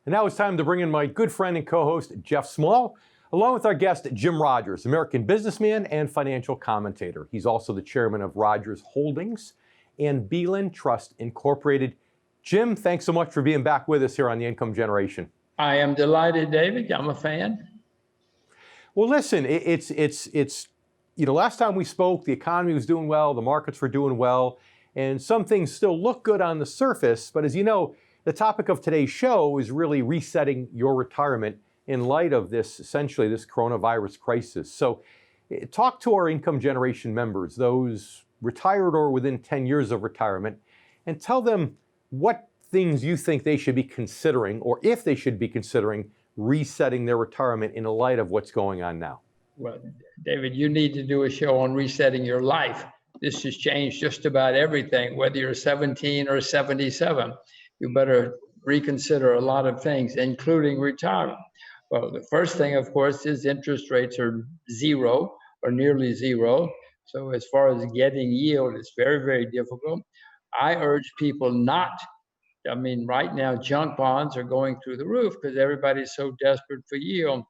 And now it's time to bring in my good friend and co-host, Jeff Small, along with our guest, Jim Rogers, American businessman and financial commentator. He's also the chairman of Rogers Holdings and Beeland Trust Incorporated. Jim, thanks so much for being back with us here on The Income Generation. I am delighted, David. I'm a fan. Well, listen, it's last time we spoke, the economy was doing well, the markets were doing well, and some things still look good on the surface. But as you know, the topic of today's show is really resetting your retirement in light of this coronavirus crisis. So talk to our Income Generation members, those retired or within 10 years of retirement, and tell them what things you think they should be considering, or if they should be considering resetting their retirement in light of what's going on now. Well, David, you need to do a show on resetting your life. This has changed just about everything, whether you're 17 or 77. You better reconsider a lot of things, including retirement. Well, the first thing, of course, is interest rates are zero or nearly zero. So as far as getting yield, it's very, very difficult. I urge people right now, junk bonds are going through the roof because everybody's so desperate for yield.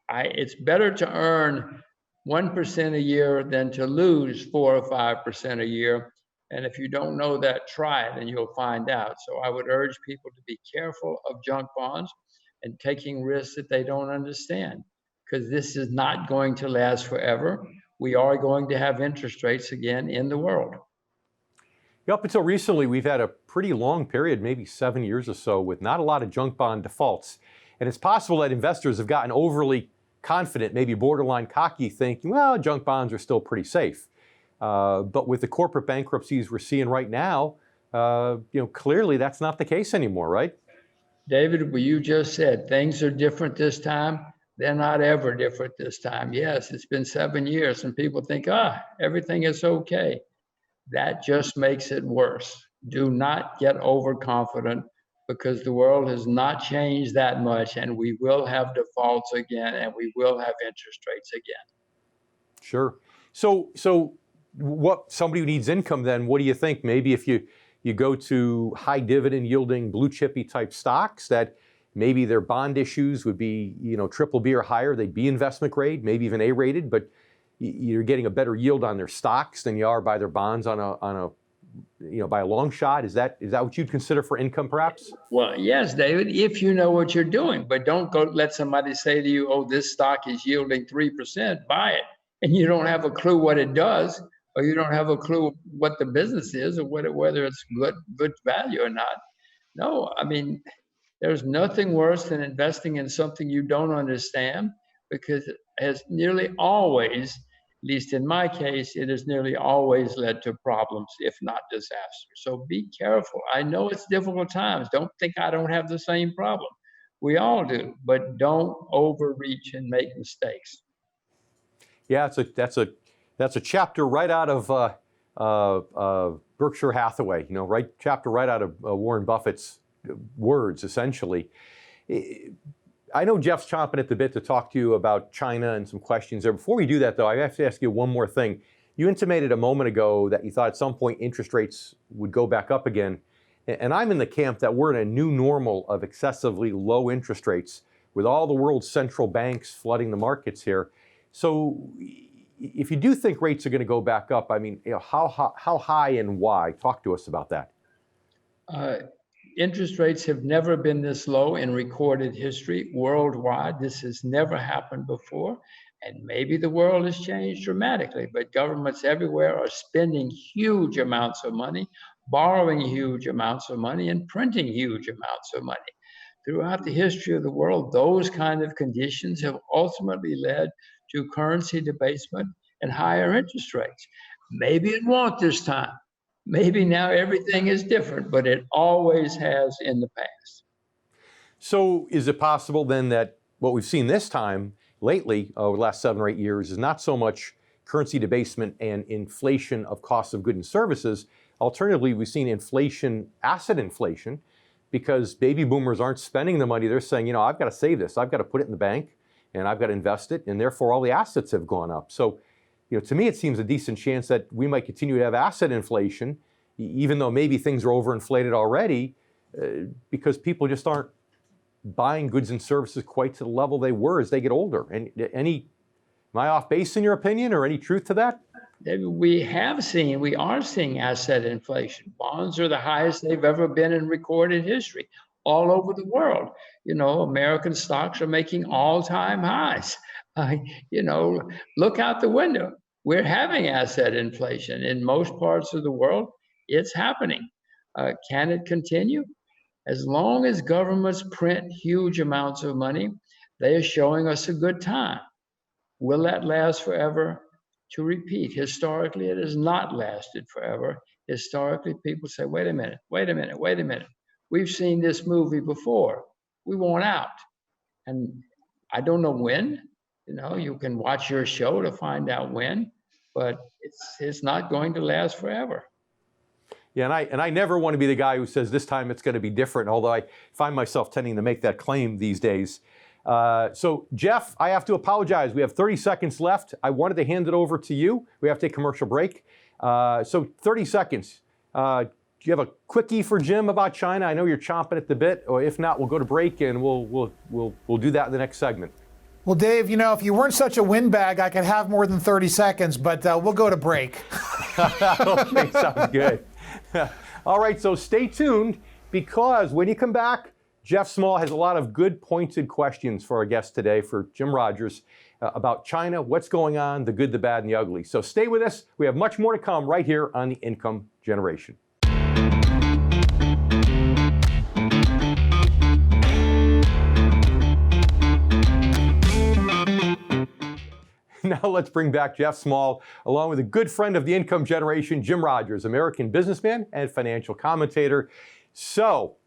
It's better to earn 1% a year than to lose 4 or 5% a year. And if you don't know that, try it and you'll find out. So I would urge people to be careful of junk bonds and taking risks that they don't understand, because this is not going to last forever. We are going to have interest rates again in the world. Up until recently, we've had a pretty long period, maybe 7 years or so, with not a lot of junk bond defaults. And it's possible that investors have gotten overly confident, maybe borderline cocky, thinking, well, junk bonds are still pretty safe. But with the corporate bankruptcies we're seeing right now, clearly that's not the case anymore, right? David, what you just said, things are different this time. They're not ever different this time. Yes, it's been 7 years and people think, everything is okay. That just makes it worse. Do not get overconfident, because the world has not changed that much, and we will have defaults again, and we will have interest rates again. Sure. So what, somebody who needs income then, what do you think? Maybe if you go to high dividend yielding blue chippy type stocks, that maybe their bond issues would be, triple B or higher, they'd be investment grade, maybe even A rated, but you're getting a better yield on their stocks than you are by their bonds on a by a long shot. Is that what you'd consider for income, perhaps? Well, yes, David, if you know what you're doing, but don't go let somebody say to you, this stock is yielding 3%, buy it, and you don't have a clue what it does, or you don't have a clue what the business is, or whether it's good value or not. No, there's nothing worse than investing in something you don't understand, because it has nearly always, at least in my case, it has nearly always led to problems, if not disaster. So be careful. I know it's difficult times. Don't think I don't have the same problem. We all do, but don't overreach and make mistakes. Yeah, that's a chapter right out of Berkshire Hathaway. Chapter right out of Warren Buffett's words, essentially. I know Jeff's chomping at the bit to talk to you about China and some questions there. Before we do that, though, I have to ask you one more thing. You intimated a moment ago that you thought at some point interest rates would go back up again. And I'm in the camp that we're in a new normal of excessively low interest rates with all the world's central banks flooding the markets here. So if you do think rates are going to go back up, how high and why? Talk to us about that. Interest rates have never been this low in recorded history worldwide. This has never happened before. And maybe the world has changed dramatically, but governments everywhere are spending huge amounts of money, borrowing huge amounts of money, and printing huge amounts of money. Throughout the history of the world, those kind of conditions have ultimately led to currency debasement and higher interest rates. Maybe it won't this time. Maybe now everything is different, but it always has in the past. So is it possible then that what we've seen this time lately, over the last 7 or 8 years, is not so much currency debasement and inflation of costs of goods and services? Alternatively, we've seen inflation, asset inflation, because baby boomers aren't spending the money. They're saying, I've got to save this. I've got to put it in the bank and I've got to invest it. And therefore, all the assets have gone up. So, to me, it seems a decent chance that we might continue to have asset inflation, even though maybe things are overinflated already. because people just aren't buying goods and services quite to the level they were as they get older. And am I off base in your opinion, or any truth to that? We are seeing asset inflation. Bonds are the highest they've ever been in recorded history all over the world. American stocks are making all-time highs. Look out the window. We're having asset inflation in most parts of the world. It's happening. Can it continue? As long as governments print huge amounts of money, they are showing us a good time. Will that last forever? To repeat, historically, it has not lasted forever. Historically, people say, wait a minute. We've seen this movie before. We want out. And I don't know when. You can watch your show to find out when, but it's not going to last forever. Yeah, and I never want to be the guy who says this time it's going to be different, although I find myself tending to make that claim these days. So, Jeff, I have to apologize. We have 30 seconds left. I wanted to hand it over to you. We have to take a commercial break. So 30 seconds. Do you have a quickie for Jim about China? I know you're chomping at the bit, or if not, we'll go to break and we'll do that in the next segment. Well, Dave, if you weren't such a windbag, I could have more than 30 seconds, but we'll go to break. Okay, sounds good. All right, so stay tuned, because when you come back, Jeff Small has a lot of good pointed questions for our guest today, for Jim Rogers, about China, what's going on, the good, the bad, and the ugly. So stay with us. We have much more to come right here on The Income Generation. Now let's bring back Jeff Small, along with a good friend of The Income Generation, Jim Rogers, American businessman and financial commentator. So,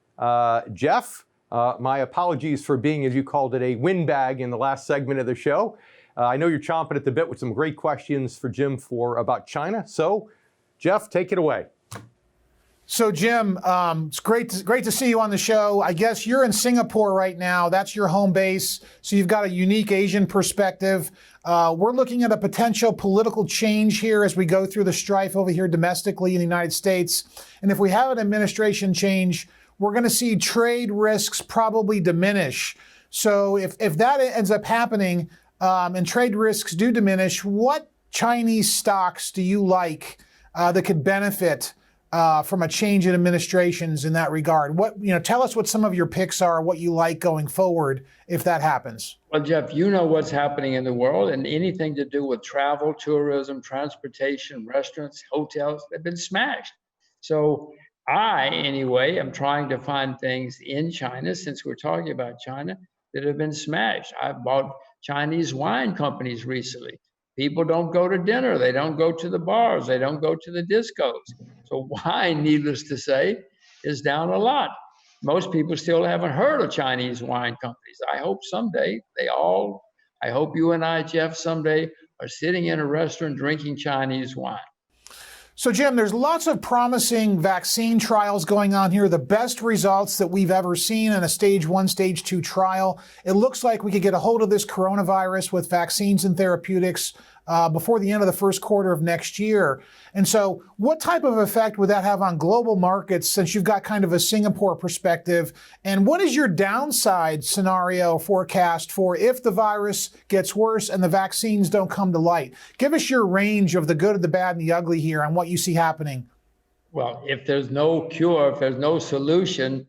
Jeff, my apologies for being, as you called it, a windbag in the last segment of the show. I know you're chomping at the bit with some great questions for Jim about China. So, Jeff, take it away. So, Jim, it's great to see you on the show. I guess you're in Singapore right now. That's your home base. So you've got a unique Asian perspective. We're looking at a potential political change here as we go through the strife over here domestically in the United States. And if we have an administration change, we're going to see trade risks probably diminish. So if that ends up happening and trade risks do diminish, what Chinese stocks do you like that could benefit from a change in administrations in that regard? Tell us what some of your picks are, what you like going forward if that happens. Well, Jeff, you know what's happening in the world, and anything to do with travel, tourism, transportation, restaurants, hotels, they've been smashed. So I, anyway, am trying to find things in China, since we're talking about China, that have been smashed. I've bought Chinese wine companies recently. People don't go to dinner. They don't go to the bars. They don't go to the discos. So wine, needless to say, is down a lot. Most people still haven't heard of Chinese wine companies. I hope someday I hope you and I, Jeff, someday are sitting in a restaurant drinking Chinese wine. So, Jim, there's lots of promising vaccine trials going on here, the best results that we've ever seen in a stage 1, stage 2 trial. It looks like we could get a hold of this coronavirus with vaccines and therapeutics before the end of the first quarter of next year. And so what type of effect would that have on global markets, since you've got kind of a Singapore perspective? And what is your downside scenario forecast for if the virus gets worse and the vaccines don't come to light? Give us your range of the good, the bad, and the ugly here on what you see happening. Well, if there's no cure, if there's no solution,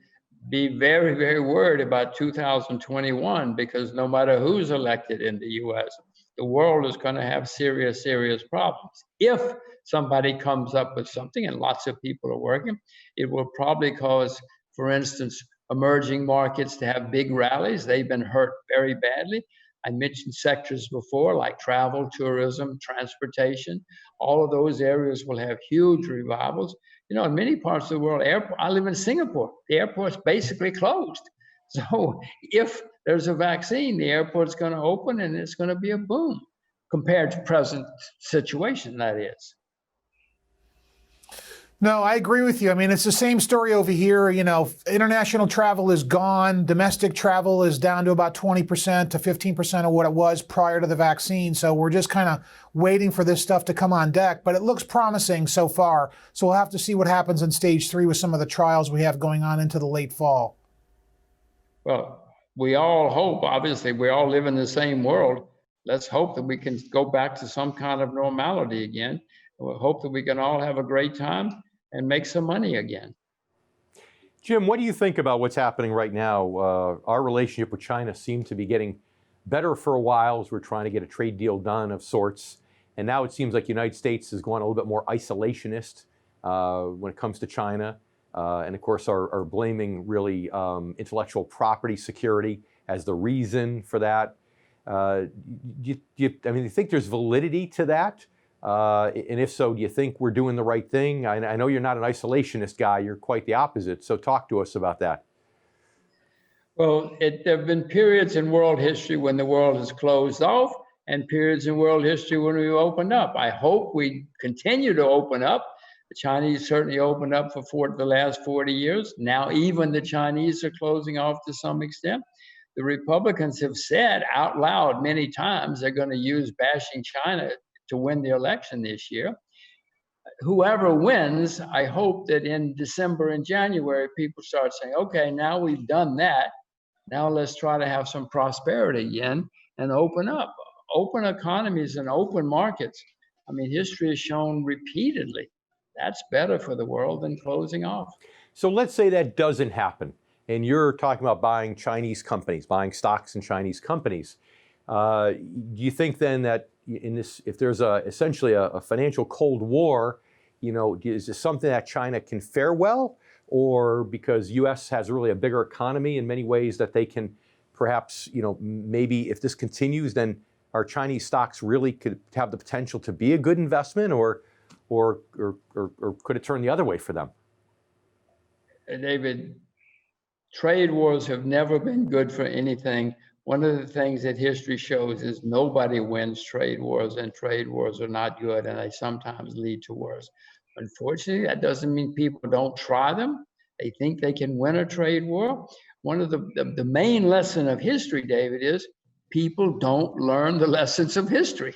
be very, very worried about 2021, because no matter who's elected in the U.S., the world is going to have serious, serious problems. If somebody comes up with something, and lots of people are working, it will probably cause, for instance, emerging markets to have big rallies. They've been hurt very badly. I mentioned sectors before, like travel, tourism, transportation. All of those areas will have huge revivals. In many parts of the world, I live in Singapore. The airport's basically closed. So if there's a vaccine, the airport's going to open and it's going to be a boom compared to present situation, that is. No, I agree with you. I mean, it's the same story over here. You know, international travel is gone. Domestic travel is down to about 20% to 15% of what it was prior to the vaccine. So we're just kind of waiting for this stuff to come on deck. But it looks promising so far. So we'll have to see what happens in stage 3 with some of the trials we have going on into the late fall. Well, we all hope, obviously, we all live in the same world. Let's hope that we can go back to some kind of normality again. We'll hope that we can all have a great time and make some money again. Jim, what do you think about what's happening right now? Our relationship with China seemed to be getting better for a while as we're trying to get a trade deal done of sorts. And now it seems like the United States is going a little bit more isolationist when it comes to China. And of course are blaming really intellectual property security as the reason for that. I mean, do you think there's validity to that? And if so, do you think we're doing the right thing? I know you're not an isolationist guy, you're quite the opposite. So talk to us about that. Well, there have been periods in world history when the world has closed off and periods in world history when we opened up. I hope we continue to open up. The Chinese certainly opened up for the last 40 years. Now even the Chinese are closing off to some extent. The Republicans have said out loud many times they're going to use bashing China to win the election this year. Whoever wins, I hope that in December and January, people start saying, okay, now we've done that. Now let's try to have some prosperity again and open up. Open economies and open markets. I mean, history has shown repeatedly that's better for the world than closing off. So let's say that doesn't happen, and you're talking about buying Chinese companies, buying stocks in Chinese companies. Do you think then that in this, if there's essentially a financial Cold War, you know, is this something that China can fare well, or because U.S. has really a bigger economy in many ways that they can perhaps, you know, maybe if this continues, then our Chinese stocks really could have the potential to be a good investment, or could it turn the other way for them? David, trade wars have never been good for anything. One of the things that history shows is nobody wins trade wars, and trade wars are not good, and they sometimes lead to wars. Unfortunately, that doesn't mean people don't try them. They think they can win a trade war. One of the main lesson of history, David, is people don't learn the lessons of history.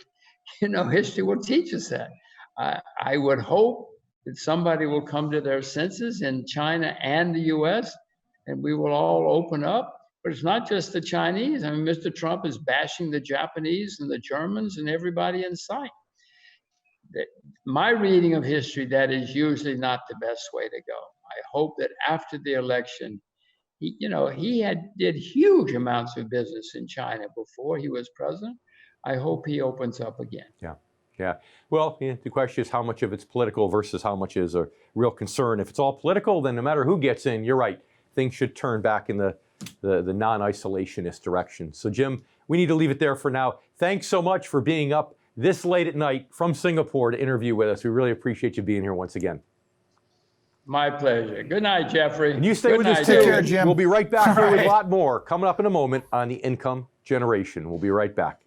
You know, history will teach us that. I would hope that somebody will come to their senses in China and the US, and we will all open up. But it's not just the Chinese. I mean, Mr. Trump is bashing the Japanese and the Germans and everybody in sight. My reading of history, that is usually not the best way to go. I hope that after the election, he did huge amounts of business in China before he was president. I hope he opens up again. Yeah. Well, the question is how much of it's political versus how much is a real concern. If it's all political, then no matter who gets in, you're right, things should turn back in the non-isolationist direction. So, Jim, we need to leave it there for now. Thanks so much for being up this late at night from Singapore to interview with us. We really appreciate you being here once again. My pleasure. Good night, Jeffrey. And you stay with us too. Take care, Jim. We'll be right back here with a lot more coming up in a moment on the Income Generation. We'll be right back.